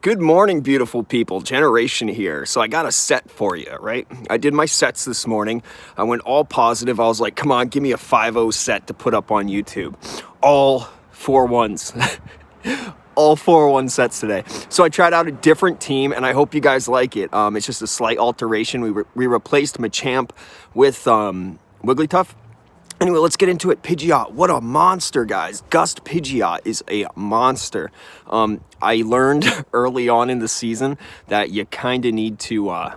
Good morning, beautiful people. Generation here. So I got a set for you, right? I did my sets this morning. I went all positive. I was like, come on, give me a 5-0 set to put up on YouTube. All 4-1s. All 4-1 sets today. So I tried out a different team, and I hope you guys like it. It's just a slight alteration. We replaced Machamp with Wigglytuff. Anyway, let's get into it. Pidgeot, what a monster, guys. Gust Pidgeot is a monster. I learned early on in the season that you kind of need to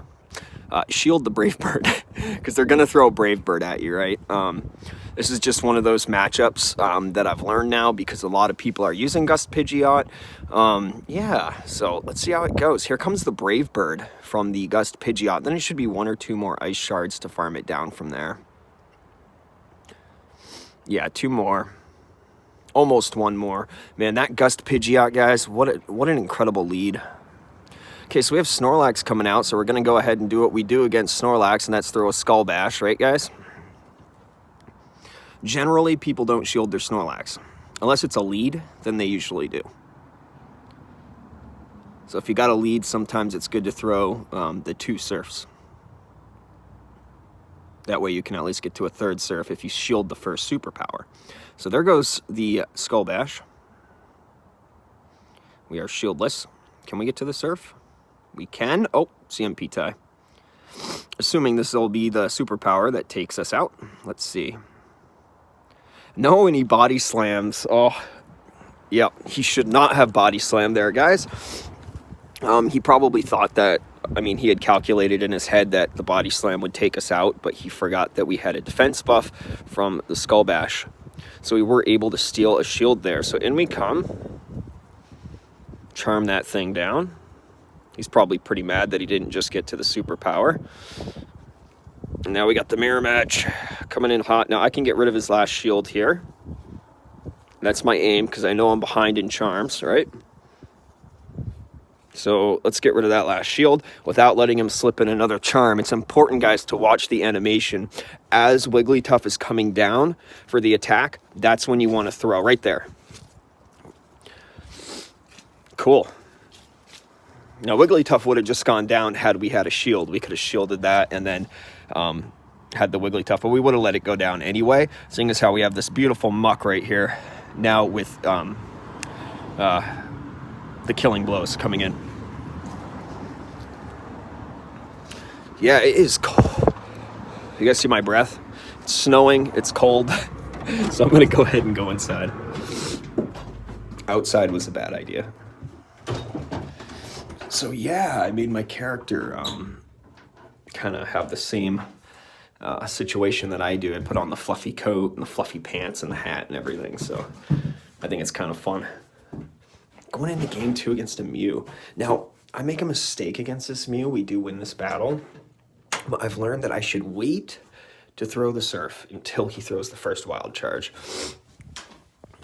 shield the Brave Bird because they're going to throw a Brave Bird at you, right? This is just one of those matchups that I've learned now because a lot of people are using Gust Pidgeot. Yeah, so let's see how it goes. Here comes the Brave Bird from the Gust Pidgeot. Then it should be 1 or 2 more Ice Shards to farm it down from there. Yeah, 2 more. Almost 1 more. Man, that Gust Pidgeot, guys, what an incredible lead. Okay, so we have Snorlax coming out, so we're going to go ahead and do what we do against Snorlax, and that's throw a Skull Bash, right, guys? Generally, people don't shield their Snorlax. Unless it's a lead, then they usually do. So if you got a lead, sometimes it's good to throw the 2 Surfs. That way you can at least get to a 3rd Surf if you shield the first superpower. So there goes the Skull Bash. We are shieldless. Can we get to the Surf? We can. Oh, CMP tie. Assuming this will be the superpower that takes us out. Let's see. No, and he body slams. Oh, yep. He should not have body slammed there, guys. He probably thought that, I mean, he had calculated in his head that the body slam would take us out, but he forgot that we had a defense buff from the Skull Bash. So we were able to steal a shield there. So in we come. Charm that thing down. He's probably pretty mad that he didn't just get to the superpower. And now we got the mirror match coming in hot. Now I can get rid of his last shield here. That's my aim because I know I'm behind in charms, right? So let's get rid of that last shield without letting him slip in another charm. It's important, guys, to watch the animation. As Wigglytuff is coming down for the attack, that's when you want to throw right there. Cool. Now, Wigglytuff would have just gone down had we had a shield. We could have shielded that and then had the Wigglytuff, but we would have let it go down anyway, seeing as how we have this beautiful muck right here now with the killing blows coming in. Yeah, it is cold. You guys see my breath? It's snowing, it's cold. So I'm gonna go ahead and go inside. Outside was a bad idea. So yeah, I made my character kind of have the same situation that I do. I put on the fluffy coat and the fluffy pants and the hat and everything. So I think it's kind of fun. Going into game 2 against a Mew. Now, I make a mistake against this Mew. We do win this battle. But I've learned that I should wait to throw the Surf until he throws the first Wild Charge.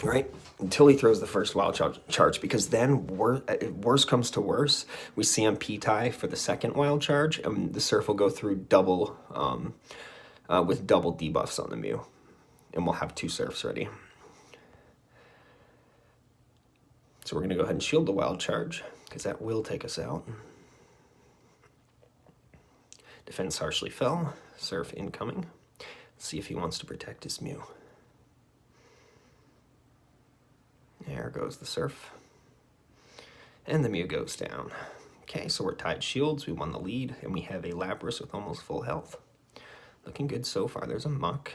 Right? Until he throws the first Wild Charge. Because then, worse comes to worse, we CMP tie for the second Wild Charge. And the Surf will go through double, with double debuffs on the Mew. And we'll have 2 Surfs ready. So we're going to go ahead and shield the Wild Charge, because that will take us out. Defense harshly fell. Surf incoming. Let's see if he wants to protect his Mew. There goes the Surf. And the Mew goes down. Okay, so we're tied shields. We won the lead, and we have a Lapras with almost full health. Looking good so far. There's a Muck.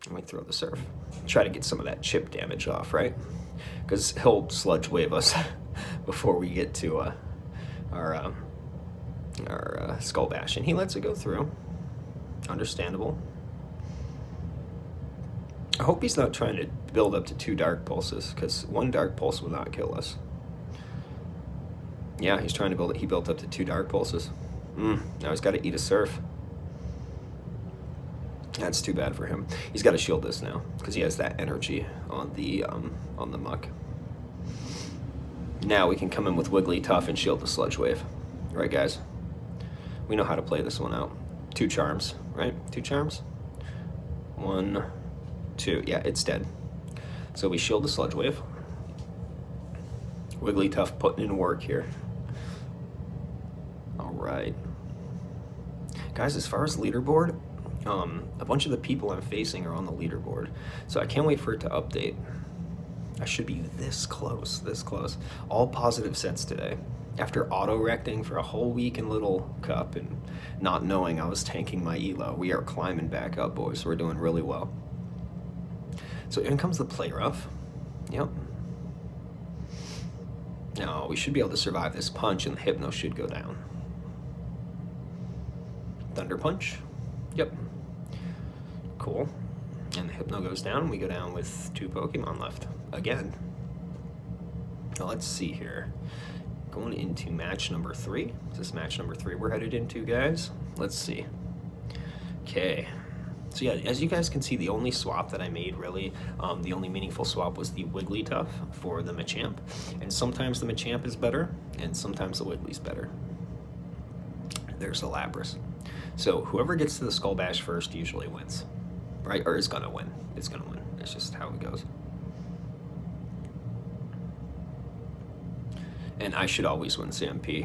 And we throw the Surf. Try to get some of that chip damage off, right? Because he'll Sludge Wave us before we get to our Skull Bash. And he lets it go through. Understandable. I hope he's not trying to build up to 2 Dark Pulses, because 1 Dark Pulse will not kill us. Yeah, he's trying to build it. He built up to 2 Dark Pulses. Now he's got to eat a Surf. That's too bad for him. He's got to shield this now because he has that energy on the Muck. Now we can come in with Wigglytuff and shield the Sludge Wave. Right, guys? We know how to play this one out. 2 charms, right? 2 charms. 1, 2. Yeah, it's dead. So we shield the Sludge Wave. Wigglytuff putting in work here. All right. Guys, as far as leaderboard, a bunch of the people I'm facing are on the leaderboard, so I can't wait for it to update. I should be this close, this close. All positive sets today. After auto-recting for a whole week in Little Cup and not knowing I was tanking my elo, we are climbing back up, boys. We're doing really well. So in comes the Play Rough. Yep. Now, we should be able to survive this punch, and the Hypno should go down. Thunder Punch. Yep. Cool. And the Hypno goes down, and we go down with 2 Pokemon left. Again. Now, let's see here. Going into match number 3. Is this match number 3 we're headed into, guys? Let's see. Okay. So yeah, as you guys can see, the only swap that I made, really, the only meaningful swap was the Wigglytuff for the Machamp. And sometimes the Machamp is better, and sometimes the Wiggly's better. There's the Lapras. So whoever gets to the Skull Bash first usually wins, right? Or is gonna win. It's gonna win. It's just how it goes. And I should always win CMP.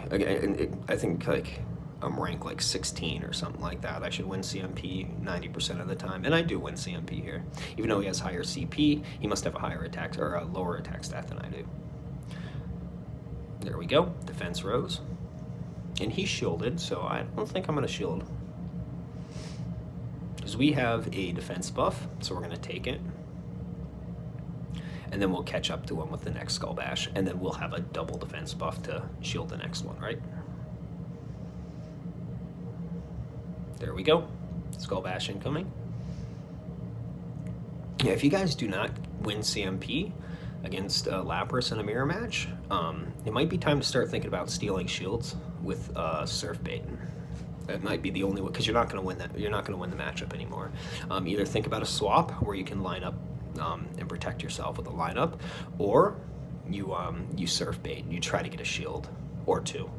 I think like I'm ranked like 16 or something like that. I should win CMP 90% of the time, and I do win CMP here. Even though he has higher CP, he must have a higher attack or a lower attack stat than I do. There we go. Defense rose, and he's shielded, so I don't think I'm gonna shield. Because we have a defense buff, so we're gonna take it. And then we'll catch up to him with the next Skull Bash, and then we'll have a double defense buff to shield the next one, right? There we go. Skull Bash incoming. Yeah, if you guys do not win CMP against Lapras in a mirror match, it might be time to start thinking about stealing shields with Surf Bait. That might be the only way, because you're not going to win that. You're not going to win the matchup anymore. Either think about a swap where you can line up and protect yourself with a lineup, or you Surf Bait and you try to get a shield or 2.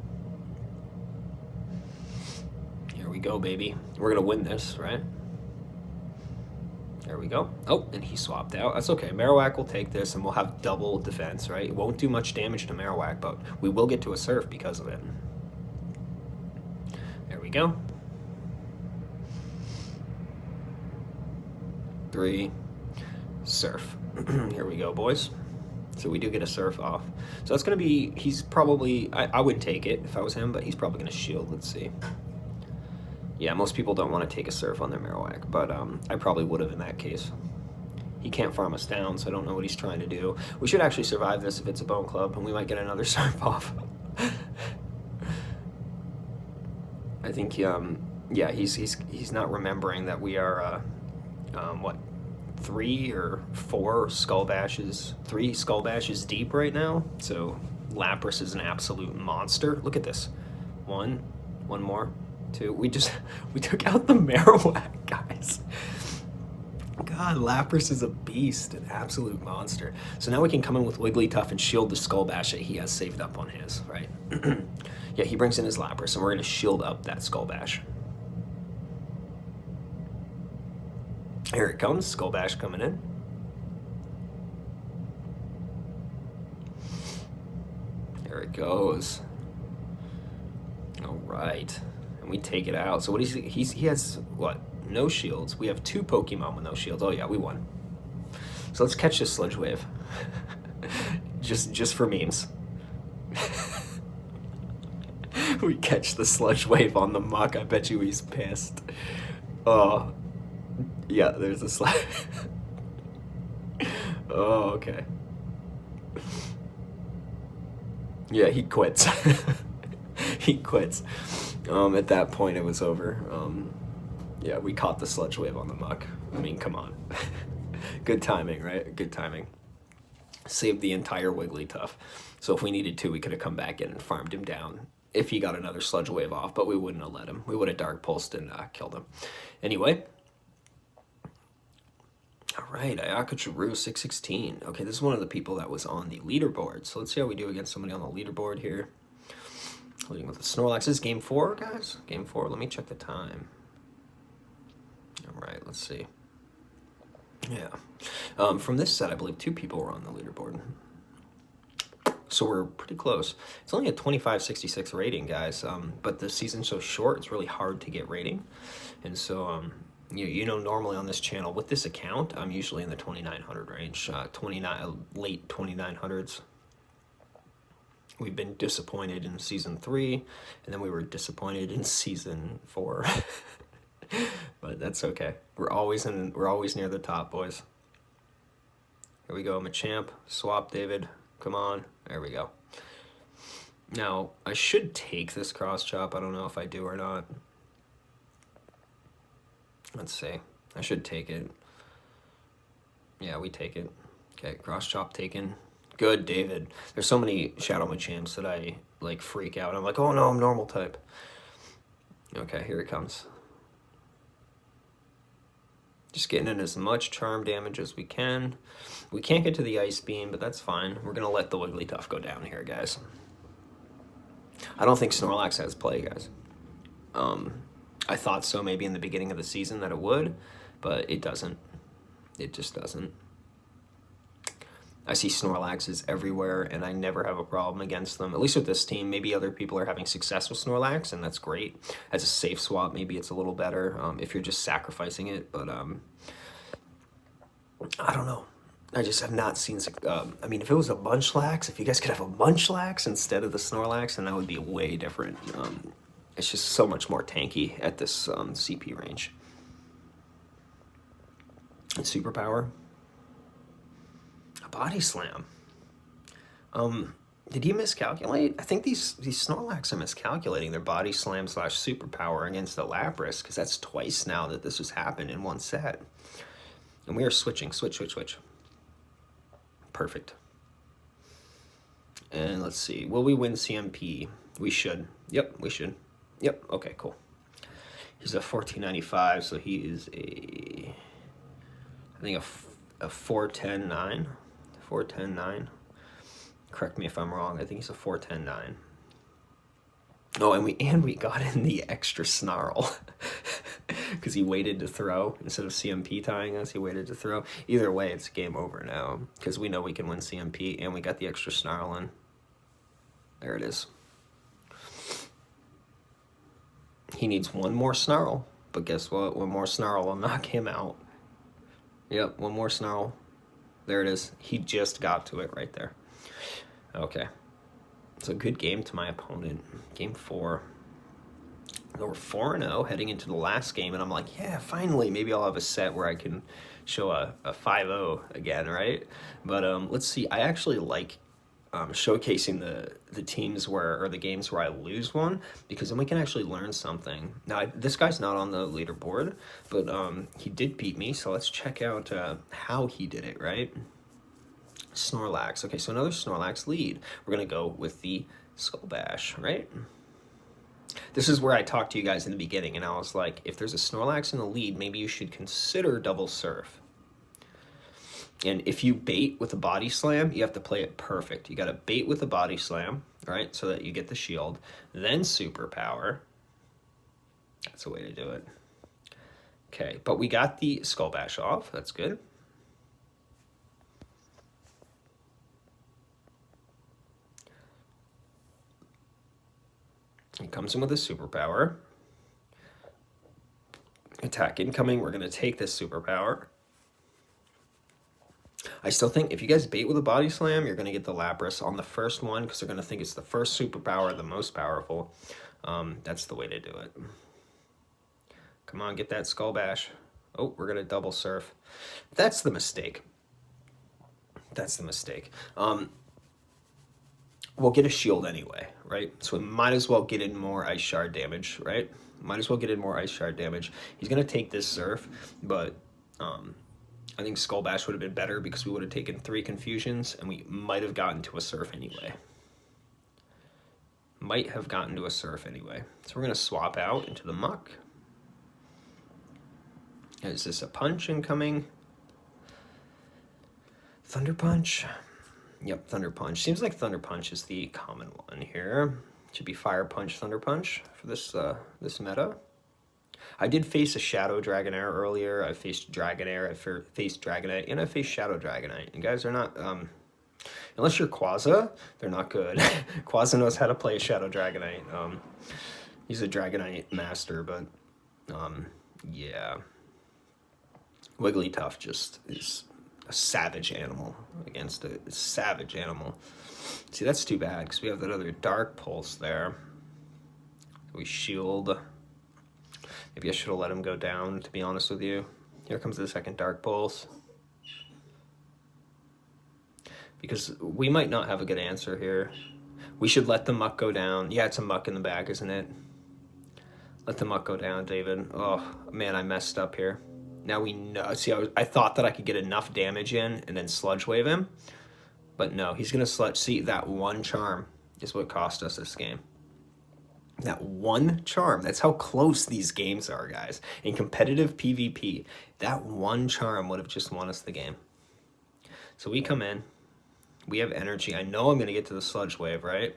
Here we go, baby. We're gonna win this, right? There we go. Oh, and he swapped out. That's okay. Marowak will take this, and we'll have double defense, right? It won't do much damage to Marowak, but we will get to a Surf because of it. There we go. 3. Surf. Here we go, boys. So we do get a Surf off. So that's going to be, he's probably, I would take it if I was him, but he's probably going to shield. Let's see. Yeah, most people don't want to take a Surf on their Marowak, but I probably would have in that case. He can't farm us down, so I don't know what he's trying to do. We should actually survive this if it's a Bone Club, and we might get another Surf off. I think, yeah, he's not remembering that we are, what, 3 or 4 Skull Bashes, 3 Skull Bashes deep right now. So Lapras is an absolute monster. Look at this. 1 more, 2. We took out the Marowak, guys. God, Lapras is a beast, an absolute monster. So now we can come in with Wigglytuff and shield the Skull Bash that he has saved up on his, right? Yeah, he brings in his Lapras, and we're going to shield up that Skull Bash. Here it comes, Skull Bash coming in. There it goes. All right, and we take it out. So what he has what? No shields. We have 2 Pokemon with no shields. Oh yeah, we won. So let's catch this Sludge Wave. just for memes. We catch the Sludge Wave on the muck. I bet you he's pissed. Oh. Yeah, there's a slide. Oh, okay. Yeah, he quits. He quits. At that point, it was over. Yeah, we caught the Sludge Wave on the muck. I mean, come on. Good timing, right? Good timing. Saved the entire Wigglytuff. So if we needed to, we could have come back in and farmed him down if he got another Sludge Wave off, but we wouldn't have let him. We would have Dark Pulsed and killed him. Anyway. All right, Ayakachiru 616. Okay, this is one of the people that was on the leaderboard. So let's see how we do against somebody on the leaderboard here. Leading with the Snorlax. This is game 4, guys. Game 4. Let me check the time. All right, let's see. Yeah. From this set, I believe 2 people were on the leaderboard. So we're pretty close. It's only a 2566 rating, guys, but the season's so short, it's really hard to get rating. And so, you know, normally on this channel, with this account, I'm usually in the 2900 range, 29, late 2900s. We've been disappointed in season 3, and then we were disappointed in season 4. But that's okay. We're always near the top, boys. Here we go, Machamp, swap David, come on, there we go. Now, I should take this cross chop, I don't know if I do or not. Let's see, I should take it. Yeah, we take it. Okay, cross chop taken. Good, David. There's so many Shadow Machamps that I, like, freak out. I'm like, oh no, I'm normal type. Okay, here it comes. Just getting in as much charm damage as we can. We can't get to the Ice Beam, but that's fine. We're going to let the Wigglytuff go down here, guys. I don't think Snorlax has play, guys. I thought so maybe in the beginning of the season that it would, but it doesn't. It just doesn't. I see Snorlaxes everywhere, and I never have a problem against them. At least with this team. Maybe other people are having success with Snorlax, and that's great. As a safe swap, maybe it's a little better if you're just sacrificing it. But I don't know. I just have not seen... I mean, if it was a Munchlax, if you guys could have a Munchlax instead of the Snorlax, then that would be way different. It's just so much more tanky at this CP range. And Superpower. Body Slam. Did he miscalculate? I think these Snorlax are miscalculating their Body Slam / Superpower against the Lapras, because that's twice now that this has happened in one set. And we are switching. Switch. Perfect. And let's see. Will we win CMP? We should. Yep, we should. Yep, okay, cool. He's a 1495, so he is a... I think a 410-9. 410-9. Correct me if I'm wrong. I think he's a 410-9. Oh, and we got in the extra snarl because he waited to throw instead of CMP tying us. He waited to throw. Either way, it's game over now because we know we can win CMP, and we got the extra snarl in. There it is. He needs one more snarl, but guess what? One more snarl will knock him out. Yep, one more snarl. There it is. He just got to it right there. Okay. It's a good game to my opponent. Game 4. So we're 4-0 heading into the last game, and I'm like, yeah, finally, maybe I'll have a set where I can show a 5-0 again, right? But let's see. I actually like showcasing the teams or the games where I lose one, because then we can actually learn something. Now, this guy's not on the leaderboard, but he did beat me, so let's check out how he did it, right? Snorlax. Okay, so another Snorlax lead. We're going to go with the Skull Bash, right? This is where I talked to you guys in the beginning, and I was like, if there's a Snorlax in the lead, maybe you should consider Double Surf. And if you bait with a Body Slam, you have to play it perfect. You got to bait with a Body Slam, right, so that you get the shield. Then Superpower. That's a way to do it. Okay, but we got the Skull Bash off. That's good. He comes in with a Superpower. Attack incoming. We're going to take this Superpower. I still think if you guys bait with a Body Slam, you're going to get the Lapras on the first one because they're going to think it's the first Superpower, the most powerful. That's the way to do it. Come on, get that Skull Bash. Oh, we're going to Double Surf. That's the mistake. That's the mistake. We'll get a shield anyway, right? So we might as well get in more Ice Shard damage, right? Might as well get in more Ice Shard damage. He's going to take this Surf, but... I think Skull Bash would have been better because we would have taken 3 Confusions, and we might have gotten to a Surf anyway. Might have gotten to a Surf anyway. So we're going to swap out into the Muck. Is this a Punch incoming? Thunder Punch? Yep, Thunder Punch. Seems like Thunder Punch is the common one here. Should be Fire Punch, Thunder Punch for this this meta. I did face a Shadow Dragonair earlier. I faced Dragonair, I faced Dragonite, and I faced Shadow Dragonite. You guys are not... Unless you're Quaza, they're not good. Quaza knows how to play Shadow Dragonite. He's a Dragonite master, but yeah. Wigglytuff just is a savage animal against a savage animal. See, that's too bad because we have that other Dark Pulse there. We shield. Maybe I should have let him go down, to be honest with you. Here comes the second Dark Pulse. Because we might not have a good answer here. We should let the Muck go down. Yeah, it's a Muck in the back, isn't it? Let the Muck go down, David. Oh, man, I messed up here. Now we know. See, I thought that I could get enough damage in and then Sludge Wave him. But no, he's going to Sludge. See, that one charm is what cost us this game. That one charm. That's how close these games are, guys. In competitive PvP, that one charm would have just won us the game. So we come in. We have energy. I know I'm going to get to the Sludge Wave, right?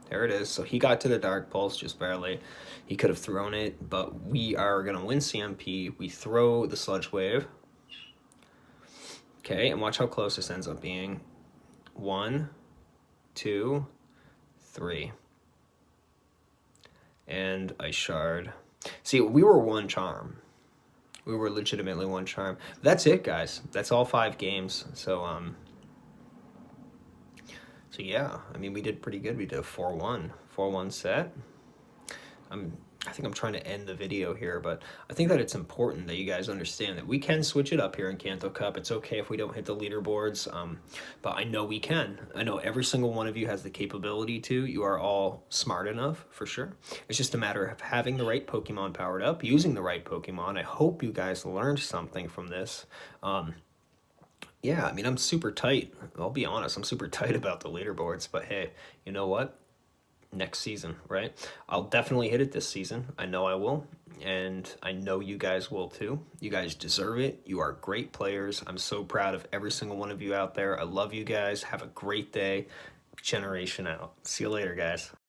There it is. So he got to the Dark Pulse just barely. He could have thrown it, but we are going to win CMP. We throw the Sludge Wave. Okay, and watch how close this ends up being. 1, 2, 3. And Ice Shard. See, we were one charm. We were legitimately one charm. That's it, guys. That's all 5 games. So yeah, I mean, we did pretty good. We did a 4-1 set. I think I'm trying to end the video here, but I think that it's important that you guys understand that we can switch it up here in Kanto Cup. It's okay if we don't hit the leaderboards, but I know we can. I know every single one of you has the capability to. You are all smart enough, for sure. It's just a matter of having the right Pokemon powered up, using the right Pokemon. I hope you guys learned something from this. Yeah, I mean, I'm super tight. I'll be honest, I'm super tight about the leaderboards, but hey, you know what? Next season, right? I'll definitely hit it this season. I know I will, and I know you guys will too. You guys deserve it. You are great players. I'm so proud of every single one of you out there. I love you guys. Have a great day. Generation out. See you later, guys.